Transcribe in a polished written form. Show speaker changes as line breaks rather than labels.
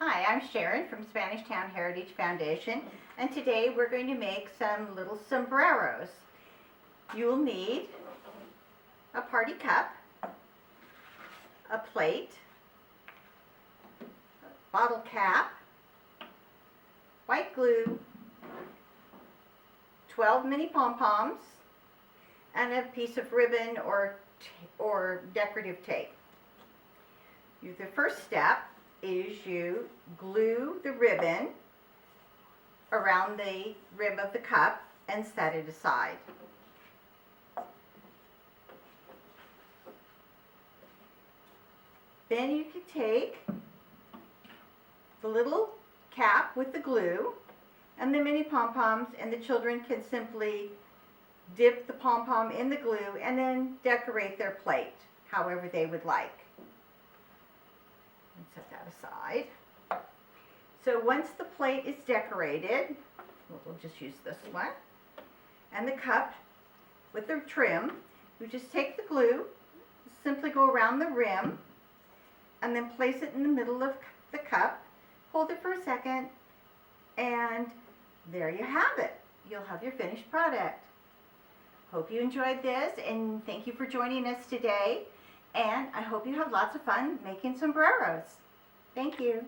Hi, I'm Sharon from Spanish Town Heritage Foundation, and today we're going to make some little sombreros. You'll need a party cup, a plate, a bottle cap, white glue, 12 mini pom-poms, and a piece of ribbon or decorative tape. The first step is you glue the ribbon around the rim of the cup and set it aside. Then you can take the little cap with the glue and the mini pom-poms, and the children can simply dip the pom-pom in the glue and then decorate their plate however they would like. And set that aside. So once the plate is decorated, we'll just use this one, and the cup with the trim, you just take the glue, simply go around the rim, and then place it in the middle of the cup, hold it for a second, and there you have it. You'll have your finished product. Hope you enjoyed this, and thank you for joining us today. And I hope you have lots of fun making sombreros. Thank you.